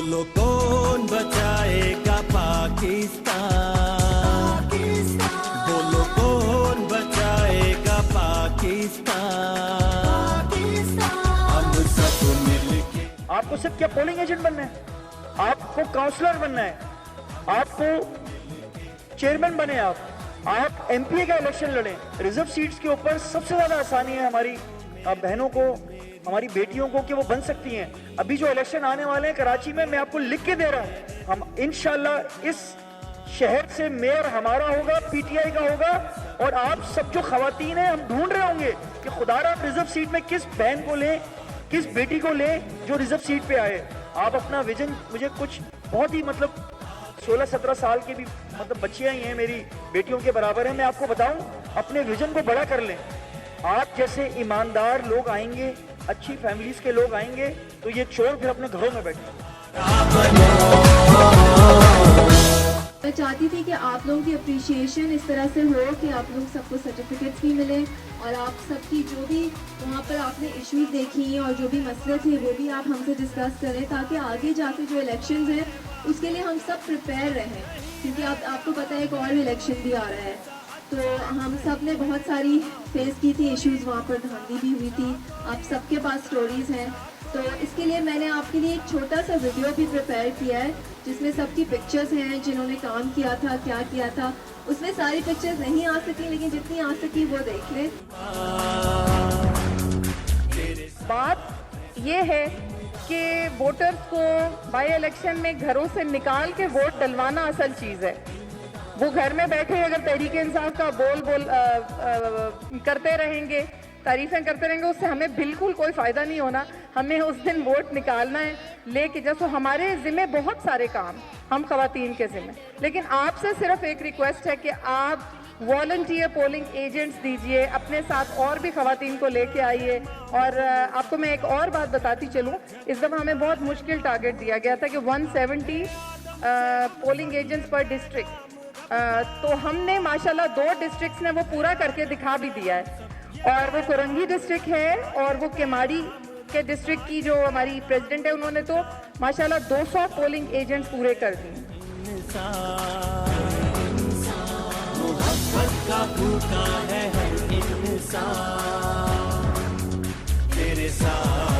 बोलो कौन बचाएगा पाकिस्तान, बोलो कौन बचाएगा पाकिस्तान, हम सब मिलके। आपको सिर्फ क्या पोलिंग एजेंट बनना है, आपको काउंसलर बनना है, आपको चेयरमैन बने, आप एमपीए का इलेक्शन लड़ें। रिजर्व सीट्स के ऊपर सबसे ज्यादा आसानी है हमारी बहनों को, हमारी बेटियों को कि वो बन सकती हैं। अभी जो इलेक्शन आने वाले हैं कराची में, मैं आपको लिख के दे रहा हूं, हम इंशाल्लाह इस शहर से मेयर हमारा होगा, पीटीआई का होगा, और आप सब जो खवातीन हैं हम ढूंढ रहे होंगे कि खुदारा आप रिजर्व सीट में किस बहन को लें, किस बेटी को लें जो रिजर्व सीट पे आए। आप अपना विजन, मुझे कुछ बहुत ही 16-17 साल की भी बच्चियां ही हैं, मेरी बेटियों के बराबर हैं। मैं आपको बताऊं, अपने विजन को बड़ा कर लें। आप जैसे ईमानदार लोग आएंगे, अच्छी फैमिलीज के लोग आएंगे, तो ये चोर फिर अपने घरों में बैठे। मैं चाहती थी कि आप लोगों की अप्रिशिएशन इस तरह से हो कि आप लोग सबको सर्टिफिकेट्स भी मिले, और आप सबकी जो भी वहाँ पर आपने इश्यूज देखी और जो भी मसले थे वो भी आप हमसे डिस्कस करें, ताकि आगे जाके जो इलेक्शंस हैं उसके लिए हम सब प्रिपेयर रहें, क्योंकि आपको पता है एक और इलेक्शन भी आ रहा है। तो हम सब ने बहुत सारी फेस की थी इश्यूज, वहाँ पर धांधली भी हुई थी, आप सबके पास स्टोरीज हैं। तो इसके लिए मैंने आपके लिए एक छोटा सा वीडियो भी प्रिपेयर किया है, जिसमें सबकी पिक्चर्स हैं, जिन्होंने काम किया था, क्या किया था। उसमें सारी पिक्चर्स नहीं आ सकी, लेकिन जितनी आ सकी वो देख लें। बात ये है कि वोटर्स को बाई इलेक्शन में घरों से निकाल के वोट डलवाना असल चीज़ है। वो घर में बैठे अगर तहरीक इंसाफ का बोल करते रहेंगे, तारीफें करते रहेंगे, उससे हमें बिल्कुल कोई फ़ायदा नहीं होना। हमें उस दिन वोट निकालना है, लेके जैसे हमारे ज़िम्मे बहुत सारे काम, हम ख़वातीन के ज़िम्मे। लेकिन आपसे सिर्फ एक रिक्वेस्ट है कि आप वॉलंटियर पोलिंग एजेंट्स दीजिए, अपने साथ और भी ख़वातीन को लेके आइए। और आपको मैं एक और बात बताती चलूँ, इस दफ़ा हमें बहुत मुश्किल टारगेट दिया गया था कि 170 पोलिंग एजेंट्स पर डिस्ट्रिक्ट, तो हमने माशाल्लाह 2 डिस्ट्रिक्ट्स ने वो पूरा करके दिखा भी दिया है, और वो कुरंगी डिस्ट्रिक्ट है और वो केमाड़ी के डिस्ट्रिक्ट की जो हमारी प्रेसिडेंट है, उन्होंने तो माशाल्लाह 200 पोलिंग एजेंट्स पूरे कर दिए। मोहब्बत का भूखा है हर इंसान, तेरे साथ